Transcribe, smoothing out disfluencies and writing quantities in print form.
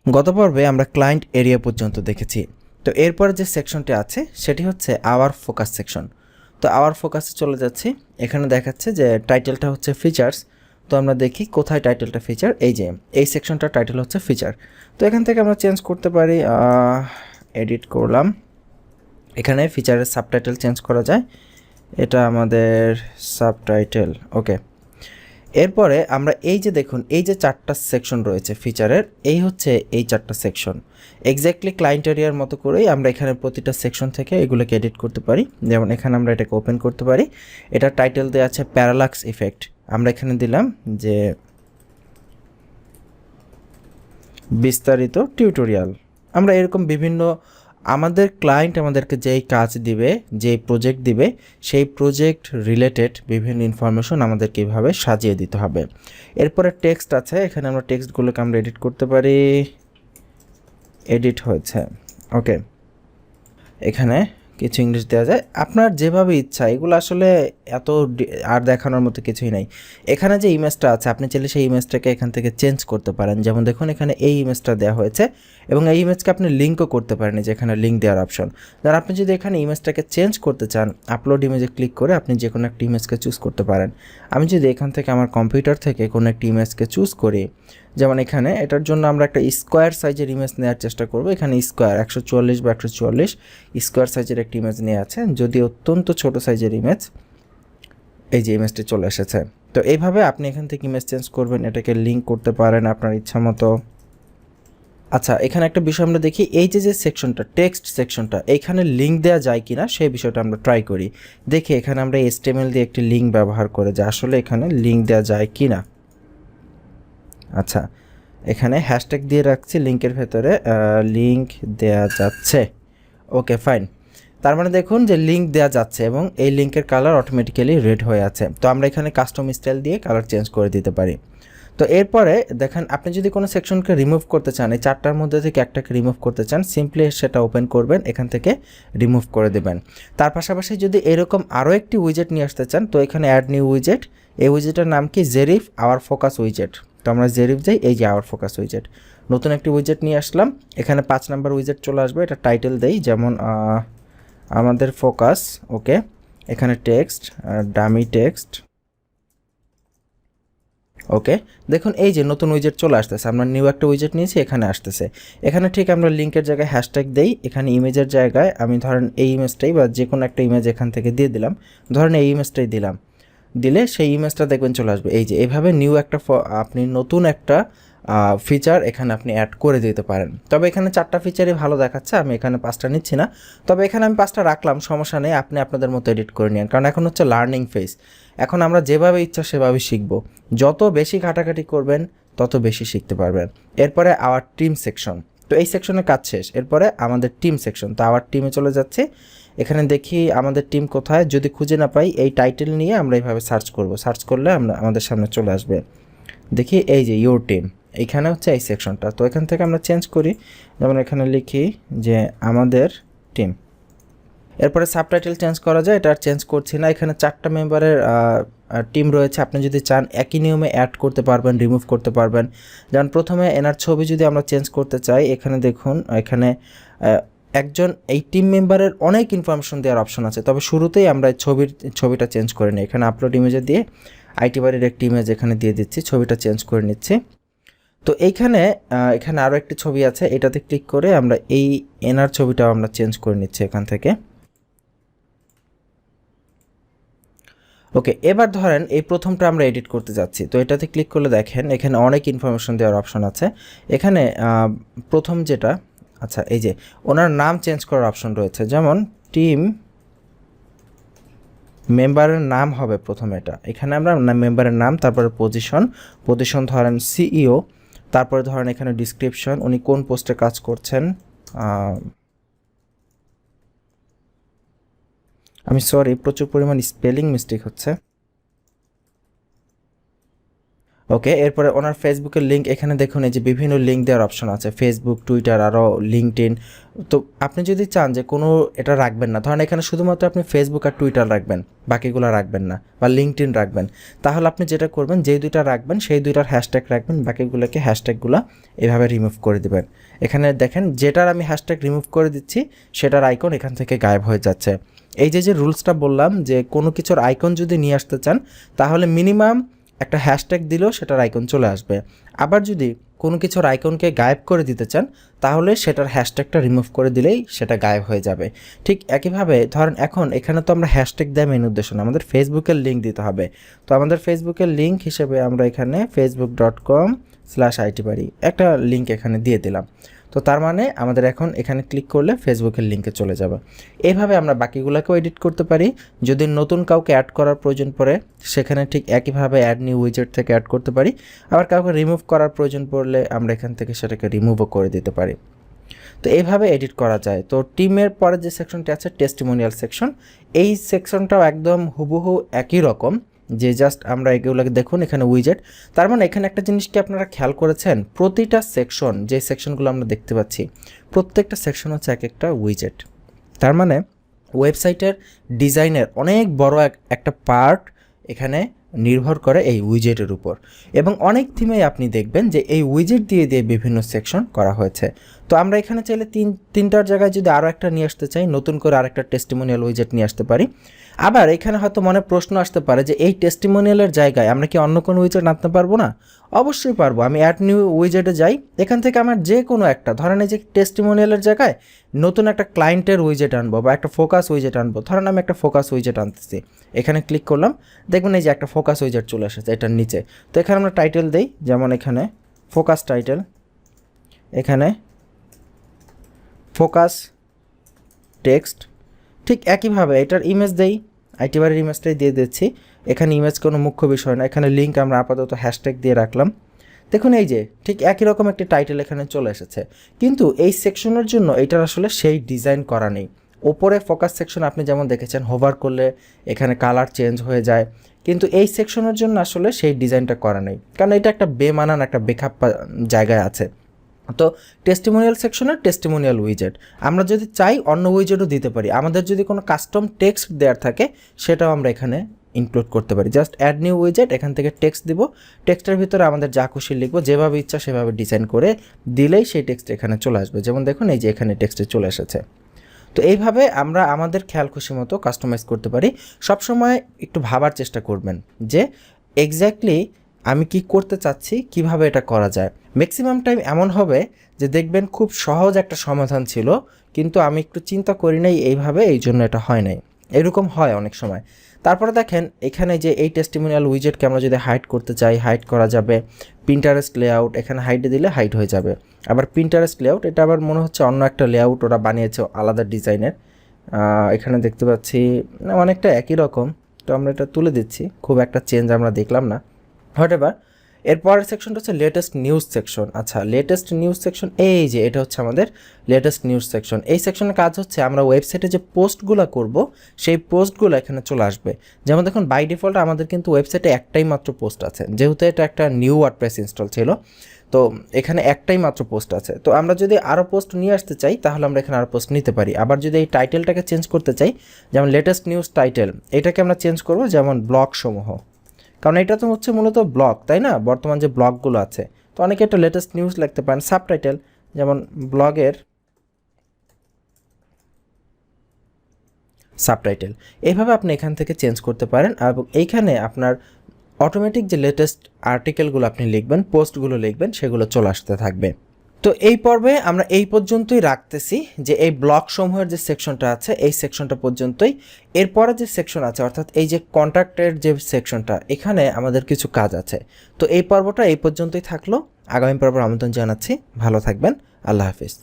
গত পর্বে আমরা ক্লায়েন্ট এরিয়া পর্যন্ত দেখেছি। তো এরপর যে সেকশনটি আছে সেটি হচ্ছে আওয়ার ফোকাস সেকশন। তো আওয়ার ফোকাসে চলে যাচ্ছি। এখানে দেখাচ্ছে যে টাইটেলটা হচ্ছে ফিচার্স। তো আমরা দেখি কোথায় টাইটেলটা ফিচার, এই যে এই সেকশনটার টাইটেল হচ্ছে ফিচার। তো এখান থেকে আমরা চেঞ্জ করতে পারি, এডিট করলাম, এখানে ফিচারের সাবটাইটেল চেঞ্জ করা যায়, এটা আমাদের সাবটাইটেল। ওকে, এরপরে আমরা এই যে দেখুন এই যে 4টা সেকশন রয়েছে ফিচারের, এই হচ্ছে এই 4টা সেকশন এক্স্যাক্টলি ক্লায়েন্ট এরিয়ার মতো করেই আমরা এখানে প্রতিটা সেকশন থেকে এগুলোকে এডিট করতে পারি। যেমন এখানে আমরা এটাকে ওপেন করতে পারি, এটা টাইটেল দেওয়া আছে প্যারালাক্স ইফেক্ট, আমরা এখানে দিলাম যে বিস্তারিত টিউটোরিয়াল। আমরা এরকম বিভিন্ন আমাদের ক্লায়েন্ট আমাদেরকে যেই কাজ দিবে, যেই প্রজেক্ট দিবে, সেই প্রজেক্ট রিলেটেড বিভিন্ন ইনফরমেশন আমাদেরকে এইভাবে সাজিয়ে দিতে হবে। এরপরে টেক্সট আছে, এখানে আমরা টেক্সটগুলোকে আমরা এডিট করতে পারি, এডিট হয়েছে। ওকে, এখানে কিছু ইংলিশ দেওয়া যায় আপনার যেভাবে ইচ্ছা, এগুলো আসলে এত আর দেখানোর মতো কিছুই নাই। এখানে যে ইমেজটা আছে আপনি চাইলে সেই ইমেজটাকে এখান থেকে চেঞ্জ করতে পারেন। যেমন দেখুন এখানে এই ইমেজটা দেওয়া হয়েছে এবং এই ইমেজকে আপনি লিঙ্কও করতে পারেন, যে এখানে লিঙ্ক দেওয়ার অপশন। আর আপনি যদি এখানে ইমেজটাকে চেঞ্জ করতে চান, আপলোড ইমেজে ক্লিক করে আপনি যে কোনো একটা ইমেজকে চুজ করতে পারেন। আমি যদি এখান থেকে আমার কম্পিউটার থেকে কোনো একটি ইমেজকে চুজ করি, যেমন এখানে এটার জন্য আমরা একটা স্কোয়ার সাইজের ইমেজ নেওয়ার চেষ্টা করব। এখানে স্কোয়ার 144 বা 144 স্কোয়ার সাইজের একটি ইমেজ নিয়ে আছে, যদি অত্যন্ত ছোট সাইজের ইমেজ, এই যে ইমেজটি চলে এসেছে। তো এইভাবে আপনি এখান থেকে ইমেজ চেঞ্জ করবেন, এটাকে লিঙ্ক করতে পারেন আপনার ইচ্ছা মতো। আচ্ছা, এখানে একটা বিষয় আমরা দেখি, এই যে সেকশনটা টেক্সট সেকশনটা, এখানে লিঙ্ক দেওয়া যায় কিনা সেই বিষয়টা আমরা ট্রাই করি। দেখি এখানে আমরা HTML দিয়ে একটি লিঙ্ক ব্যবহার করে যে আসলে এখানে লিঙ্ক দেওয়া যায় কিনা। আচ্ছা, এখানে হ্যাশট্যাগ দিয়ে রাখছি লিঙ্কের ভেতরে, লিঙ্ক দেয়া যাচ্ছে। ওকে ফাইন, তার মানে দেখুন যে লিঙ্ক দেওয়া যাচ্ছে এবং এই লিঙ্কের কালার অটোমেটিক্যালি রেড হয়ে আছে। তো আমরা এখানে কাস্টম স্টাইল দিয়ে কালার চেঞ্জ করে দিতে পারি। তো এরপরে দেখেন আপনি যদি কোনো সেকশনকে রিমুভ করতে চান, এই 4টার মধ্যে থেকে একটাকে রিমুভ করতে চান, সিম্পলি সেটা ওপেন করবেন, এখান থেকে রিমুভ করে দেবেন। তার পাশাপাশি যদি এরকম আরও একটি উইজেট নিয়ে আসতে চান, তো এখানে অ্যাড নিউ উইজেট, এই উইজেটের নাম কি জেরিফ আওয়ার ফোকাস উইজেট। তো আমরা জেরিফ যাই, এই যে আওয়ার ফোকাস উইজেট, নতুন একটি উইজেট নিয়ে আসলাম। এখানে 5 নাম্বার উইজেট চলে আসবে, এটা টাইটেল দেই, যেমন আমাদের ফোকাস। ওকে, এখানে টেক্সট, ডামি টেক্সট। ওকে, দেখুন এই যে নতুন উইজেট চলে আসতেছে, আমরা নিউ একটা উইজেট নিয়েছি, এখানে আসতেছে। এখানে ঠিক আমরা লিঙ্কের জায়গায় হ্যাশট্যাগ দেই, এখানে ইমেজের জায়গায় আমি ধরেন এই ইমেজটাই বা যে কোনো একটা ইমেজ এখান থেকে দিয়ে দিলাম, ধরেন এই ইমেজটাই দিলাম, দিলে সেই ইমেজটা দেখবেন চলে আসবে। এই যে এভাবে নিউ একটা আপনি নতুন একটা ফিচার এখানে আপনি অ্যাড করে দিতে পারেন। তবে এখানে 4টা ফিচারই ভালো দেখাচ্ছে, আমি এখানে 5টা নিচ্ছি না, তবে এখানে আমি 5টা রাখলাম, সমস্যা নেই, আপনি আপনাদের মতো এডিট করে নিন, কারণ এখন হচ্ছে লার্নিং ফেজ। এখন আমরা যেভাবে ইচ্ছা সেভাবে শিখব, যত বেশি ঘাটাঘাটি করবেন তত বেশি শিখতে পারবেন। এরপরে আওয়ার টিম সেকশন, তো এই সেকশনের কাজ শেষ, এরপরে আমাদের টিম সেকশন। তো আওয়ার টিমে চলে যাচ্ছে, এখানে দেখি আমাদের টিম কোথায়, যদি খুঁজে না পাই এই টাইটেল নিয়ে আমরা এইভাবে সার্চ করব, সার্চ করলে আমরা আমাদের সামনে চলে আসবে। দেখি এই যে ইউর টিম, এইখানে হচ্ছে এই সেকশনটা। তো এখান থেকে আমরা চেঞ্জ করি, যেমন এখানে লিখি যে আমাদের টিম। এরপরে সাবটাইটেল চেঞ্জ করা যায়, এটা আর চেঞ্জ করছি না। এখানে 4টা মেম্বারের টিম রয়েছে, আপনি যদি চান একই নিয়মে অ্যাড করতে পারবেন, রিমুভ করতে পারবেন। যেমন প্রথমে এনার ছবি যদি আমরা চেঞ্জ করতে চাই, এখানে দেখুন এখানে একজন এই টিম মেম্বারের অনেক ইনফরমেশন দেওয়ার অপশন আছে, তবে শুরুতেই আমরা ছবিটা চেঞ্জ করে নিই। এখানে আপলোড ইমেজে দিয়ে আইটি বাড়ির একটি ইমেজ এখানে দিয়ে দিচ্ছি, ছবিটা চেঞ্জ করে নিচ্ছি। তো এখানে আরও একটি ছবি আছে, এটাতে ক্লিক করে আমরা এই এনার ছবিটাও আমরা চেঞ্জ করে নিচ্ছি এখান থেকে। ওকে, এবার ধরেন এই প্রথমটা আমরা এডিট করতে যাচ্ছি, তো এটাতে ক্লিক করলে দেখেন এখানে অনেক ইনফরমেশন দেওয়ার অপশন আছে। এখানে প্রথম যেটা, আচ্ছা এই যে ওনার নাম চেঞ্জ করার অপশন রয়েছে, যেমন টিম মেম্বারের নাম হবে প্রথম, এটা এখানে আমরা মেম্বারের নাম, তারপরে পজিশন ধরেন সিইও, তারপরে ধরেন এখানে ডিসক্রিপশন, উনি কোন পোস্টে কাজ করছেন। আমি সরি, প্রচুর পরিমাণ স্পেলিং মিস্টেক হচ্ছে। ওকে, এরপরে ওনার ফেসবুকের লিঙ্ক, এখানে দেখুন এই যে বিভিন্ন লিঙ্ক দেওয়ার অপশন আছে, ফেসবুক, টুইটার, আরও লিঙ্কডইন। তো আপনি যদি চান যে কোনো এটা রাখবেন না, ধরেন এখানে শুধুমাত্র আপনি ফেসবুক আর টুইটার রাখবেন, বাকিগুলো রাখবেন না, বা লিঙ্কডইন রাখবেন, তাহলে আপনি যেটা করবেন যেই দুইটা রাখবেন সেই দুইটার হ্যাশট্যাগ রাখবেন, বাকিগুলোকে হ্যাশট্যাগুলো এভাবে রিমুভ করে দেবেন। এখানে দেখেন যেটার আমি হ্যাশট্যাগ রিমুভ করে দিচ্ছি সেটার আইকন এখান থেকে গায়েব হয়ে যাচ্ছে। এই যে রুলসটা বললাম যে কোনো কিছুর আইকন যদি নিয়ে আসতে চান তাহলে মিনিমাম একটা হ্যাশট্যাগ দিলেও সেটার আইকন চলে আসবে। আবার যদি কোনো কিছুর আইকনকে গায়েব করে দিতে চান তাহলে সেটার হ্যাশট্যাগটা রিমুভ করে দিলেই সেটা গায়েব হয়ে যাবে। ঠিক একইভাবে ধরেন এখন এখানে তো আমরা হ্যাশট্যাগ দেওয়া মেন উদ্দেশ্য না, আমাদের ফেসবুকের লিঙ্ক দিতে হবে। তো আমাদের ফেসবুকের লিঙ্ক হিসেবে আমরা এখানে facebook.com/itbari একটা লিঙ্ক এখানে দিয়ে দিলাম। তো তার মানে আমাদের এখন এখানে ক্লিক করলে ফেসবুকের লিঙ্কে চলে যাবে। এইভাবে আমরা বাকিগুলোকেও এডিট করতে পারি। যদি নতুন কাউকে অ্যাড করার প্রয়োজন পড়ে সেখানে ঠিক একইভাবে অ্যাড নিউ উইজেট থেকে অ্যাড করতে পারি। আবার কাউকে রিমুভ করার প্রয়োজন পড়লে আমরা এখান থেকে সেটাকে রিমুভও করে দিতে পারি। তো এইভাবে এডিট করা যায়। তো টিমের পরে যে সেকশনটি আছে টেস্টিমোনিয়াল সেকশন, এই সেকশনটাও একদম হুবহু একই রকম, যে জাস্ট আমরা এগুলোকে দেখুন এখানে উইজেট। তার মানে এখানে একটা জিনিস কি আপনারা খেয়াল করেছেন, প্রতিটা সেকশন, যে সেকশনগুলো আমরা দেখতে পাচ্ছি প্রত্যেকটা সেকশন হচ্ছে এক একটা উইজেট। তার মানে ওয়েবসাইটের ডিজাইনের অনেক বড় একটা পার্ট এখানে নির্ভর করে এই উইজেটের উপর। এবং অনেক থিমেই আপনি দেখবেন যে এই উইজেট দিয়ে দিয়ে বিভিন্ন সেকশন করা হয়েছে। তো আমরা এখানে চাইলে তিনটার জায়গায় যদি আরও একটা নিয়ে আসতে চাই, নতুন করে আরেকটা টেস্টিমোনিয়াল উইজেট নিয়ে আসতে পারি। আবার এখানে হয়তো মনে প্রশ্ন আসতে পারে যে এই টেস্টিমোনিয়ালের জায়গায় আমরা কি অন্য কোনো উইজেট আনতে পারবো না? অবশ্যই পারবো। আমি অ্যাড নিউ উইজেটে যাই, এখান থেকে আমার যে কোনো একটা, ধরেন এই যে টেস্টিমোনিয়ালের জায়গায় নতুন একটা ক্লায়েন্টের উইজেট আনবো বা একটা ফোকাস উইজেট আনবো, ধরেন আমি একটা ফোকাস উইজেট আনতেছি, এখানে ক্লিক করলাম, দেখবেন এই যে একটা ফোকাস উইজেট চলে এসেছে এটার নিচে। তো এখানে আমরা টাইটেল দেই, যেমন এখানে ফোকাস টাইটেল, এখানে ফোকাস টেক্সট। ঠিক একইভাবে এটার ইমেজ দেই, আইটিবারের ইমেজটাই দিয়ে দিচ্ছি। এখানে ইমেজ কোনো মুখ্য বিষয় না, এখানে লিঙ্ক আমরা আপাতত হ্যাশট্যাগ দিয়ে রাখলাম। দেখুন এই যে ঠিক একই রকম একটি টাইটেল এখানে চলে এসেছে, কিন্তু এই সেকশনের জন্য এটার আসলে সেই ডিজাইন করা নেই। ওপরে ফোকাস সেকশন আপনি যেমন দেখেছেন হোভার করলে এখানে কালার চেঞ্জ হয়ে যায়, কিন্তু এই সেকশনের জন্য আসলে সেই ডিজাইনটা করা নেই, কারণ এটা একটা বেমানান একটা বেখাপ্পা জায়গায় আছে। তো টেস্টিমোনিয়াল সেকশনের টেস্টিমোনিয়াল উইজেট আমরা যদি চাই অন্য উইজেটও দিতে পারি। আমাদের যদি কোনো কাস্টম টেক্সট দেওয়ার থাকে সেটাও আমরা এখানে ইনক্লুড করতে পারি। জাস্ট অ্যাড নিউ উইজেট, এখান থেকে টেক্সট দিব, টেক্সটের ভিতরে আমাদের যা খুশি লিখবো, যেভাবে ইচ্ছা সেভাবে ডিজাইন করে দিলেই সেই টেক্সট এখানে চলে আসবে। যেমন দেখুন এই যে এখানে টেক্সটে চলে এসেছে। তো এইভাবে আমরা আমাদের খেয়াল খুশি মতো কাস্টমাইজ করতে পারি। সবসময় একটু ভাবার চেষ্টা করবেন যে এক্স্যাক্টলি আমি কি করতে চাচ্ছি, কিভাবে এটা করা যায়। ম্যাক্সিমাম টাইম এমন হবে যে দেখবেন খুব সহজ একটা সমাধান ছিল, কিন্তু আমি একটু চিন্তা করি নাই এইভাবে, এই জন্য এটা হয় নাই, এরকম হয় অনেক সময়। তারপরে দেখেন এখানে যে এই টেস্টিমোনিয়াল উইজেটকে আমরা যদি হাইড করতে চাই হাইড করা যাবে। পিন্টারেস্ট লেআউট এখানে হাইডে দিলে হাইড হয়ে যাবে। আবার পিন্টারেস্ট লেআউট এটা আবার মনে হচ্ছে অন্য একটা লেআউট ওরা বানিয়েছে আলাদা ডিজাইনের, এখানে দেখতে পাচ্ছি অনেকটা একই রকম। তো আমরা এটা তুলে দিচ্ছি, খুব একটা চেঞ্জ আমরা দেখলাম না, হোয়াটএভার। এরপরের সেকশনটা হচ্ছে লেটেস্ট নিউজ সেকশন। আচ্ছা, লেটেস্ট নিউজ সেকশন, এই যে এটা হচ্ছে আমাদের লেটেস্ট নিউজ সেকশন। এই সেকশনের কাজ হচ্ছে আমরা ওয়েবসাইটে যে পোস্টগুলো করব সেই পোস্টগুলো এখানে চলে আসবে। যেমন দেখুন বাই ডিফল্ট আমাদের কিন্তু ওয়েবসাইটে একটাই মাত্র পোস্ট আছে, যেহেতু এটা একটা নিউ ওয়ার্ডপ্রেস ইনস্টল ছিল, তো এখানে একটাই মাত্র পোস্ট আছে। তো আমরা যদি আরও পোস্ট নিয়ে আসতে চাই তাহলে আমরা এখানে আরও পোস্ট নিতে পারি। আবার যদি এই টাইটেলটাকে চেঞ্জ করতে চাই, যেমন লেটেস্ট নিউজ টাইটেল, এটাকে আমরা চেঞ্জ করব যেমন ব্লগ সমূহ, কারণ এটা তো হচ্ছে মূলত ব্লগ, তাই না, বর্তমান যে ব্লগগুলো আছে। তো অনেকে একটা লেটেস্ট নিউজ লিখতে পারেন। সাবটাইটেল যেমন ব্লগের সাবটাইটেল, এইভাবে আপনি এখান থেকে চেঞ্জ করতে পারেন। এবং এইখানে আপনার অটোমেটিক যে লেটেস্ট আর্টিকেলগুলো আপনি লিখবেন, পোস্টগুলো লিখবেন, সেগুলো চলে আসতে থাকবে। তো এই পর্বে আমরা এই পর্যন্তই রাখতেছি, যে এই ব্লক সমূহের যে সেকশনটা আছে এই সেকশনটা পর্যন্তই। এরপরে যে সেকশন আছে অর্থাৎ এই যে কন্ট্যাক্টের যে সেকশনটা, এখানে আমাদের কিছু কাজ আছে। তো এই পর্বটা এই পর্যন্তই থাকলো, আগামী পর্বে আমন্ত্রণ জানাচ্ছি। ভালো থাকবেন, আল্লাহ হাফিজ।